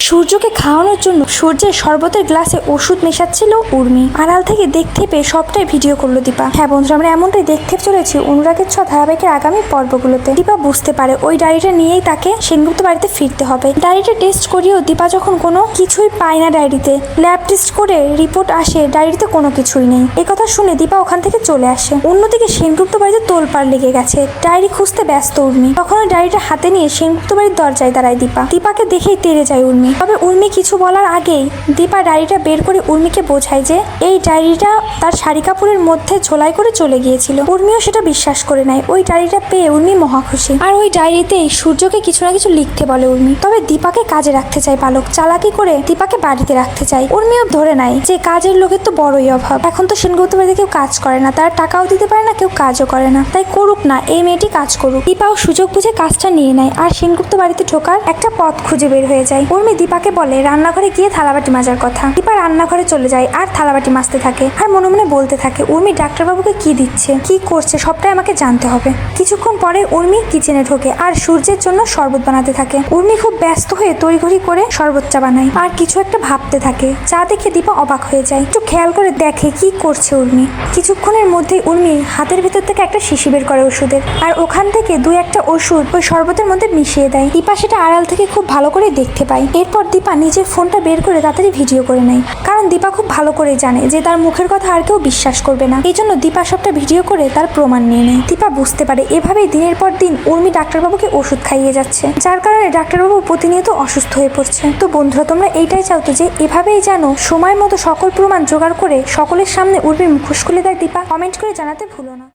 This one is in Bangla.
সূর্যকে খাওয়ানোর জন্য সূর্যের শরবতের গ্লাসে ওষুধ মেশাচ্ছিল উর্মি। আড়াল থেকে দেখতে পেয়ে সবটাই ভিডিও করলো দীপা। হ্যাঁ বন্ধুরা, আমরা এমনটাই দেখতে চলেছি অনুরাগের ছ ধারাবাহিকের আগামী পর্বগুলোতে। দীপা বুঝতে পারে ওই ডায়েরিটা নিয়েই তাকে সেনগুপ্ত বাড়িতে ফিরতে হবে। ডায়েরিটা টেস্ট করিয়েও দীপা যখন কোনো কিছুই পায় না ডায়েরিতে, ল্যাব টেস্ট করে রিপোর্ট আসে ডায়েরিতে কোনো কিছুই নেই। একথা শুনে দীপা ওখান থেকে চলে আসে। অন্যদিকে সেনগুপ্ত বাড়িতে তোলপাড় লেগে গেছে, ডায়েরি খুঁজতে ব্যস্ত উর্মি। তখন ওই ডায়েরিটা হাতে নিয়ে সেনগুপ্ত বাড়ির দরজায় দাঁড়ায় দীপা। দীপাকে দেখেই তেড়ে যায় উর্মি। তবে উর্মি কিছু বলার আগেই দীপা ডায়েরিটা বের করে উর্মিকে বোঝায় যে এই ডায়েরিটা তার শাড়ি কাপড়ের মধ্যে ঝোলাই করে চলে গিয়েছিল। উর্মিও সেটা বিশ্বাস করে নেয়। ওই ডায়েরিটা পেয়ে উর্মি মহা খুশি। আর ওই ডায়েরিতেই সূর্যকে কিছু না কিছু লিখতে বলে উর্মি। তবে দীপাকে কাজে রাখতে চায় পালক, চালাকি করে দীপাকে বাড়িতে রাখতে চায়। উর্মিও ধরে নেয় যে কাজের লোকের তো বড়ই অভাব। এখন তো সেনগুপ্ত বাড়িতে কেউ কাজ করে না, তারা টাকাও দিতে পারে না, কেউ কাজও করে না, তাই করুক না, এই মেয়েটি কাজ করুক। দীপাও সুযোগ বুঝে কাজটা নিয়ে নেয় আর সেনগুপ্ত বাড়িতে ঢোকার একটা পথ খুঁজে বের হয়ে যায়। উর্মি দীপাকে বলে রান্নাঘরে গিয়ে থালাবাটি মাজার কথা। দীপা রান্নাঘরে চলে যায় আর থালাবাটি মাজতে থাকে আর মনে মনে বলতে থাকে উর্মি ডাক্তারবাবুকে কি দিচ্ছে, কি করছে, সবটাই আমাকে জানতে হবে। কিছুক্ষণ পরে উর্মি কিচেনে ঢোকে আর সূর্যের জন্য শরবত বানাতে থাকে। উর্মি খুব ব্যস্ত হয়ে তড়িঘড়ি করে শরবতটা বানায় আর কিছু একটা ভাবতে থাকে, যা দেখে দীপা অবাক হয়ে যায়। একটু খেয়াল করে দেখে কি করছে উর্মি। কিছুক্ষণের মধ্যেই উর্মি হাতের ভেতর থেকে একটা শিশি বের করে ওষুধের, আর ওখান থেকে দুই একটা ওষুধ ওই শরবতের মধ্যে মিশিয়ে দেয়। দীপা সেটা আড়াল থেকে খুব ভালো করে দেখতে পায়। এরপর দীপা নিজের ফোনটা বের করে তাড়াতাড়ি ভিডিও করে নেয়, কারণ দীপা খুব ভালো করে জানে যে তার মুখের কথা আর কেউ বিশ্বাস করবে না। এই জন্য দীপা সবটা ভিডিও করে তার প্রমাণ নিয়ে নেয়। দীপা বুঝতে পারে এভাবেই দিনের পর দিন উর্মি ডাক্তারবাবুকে ওষুধ খাইয়ে যাচ্ছে, যার কারণে ডাক্তারবাবু প্রতিনিয়ত অসুস্থ হয়ে পড়ছে। তো বন্ধুরা, তোমরা এইটাই চাও তো যে এভাবেই যেন সময় মতো সকল প্রমাণ জোগাড় করে সকলের সামনে উর্মির মুখোশ খুলে দেয় দীপা? কমেন্ট করে জানাতে ভুলো না।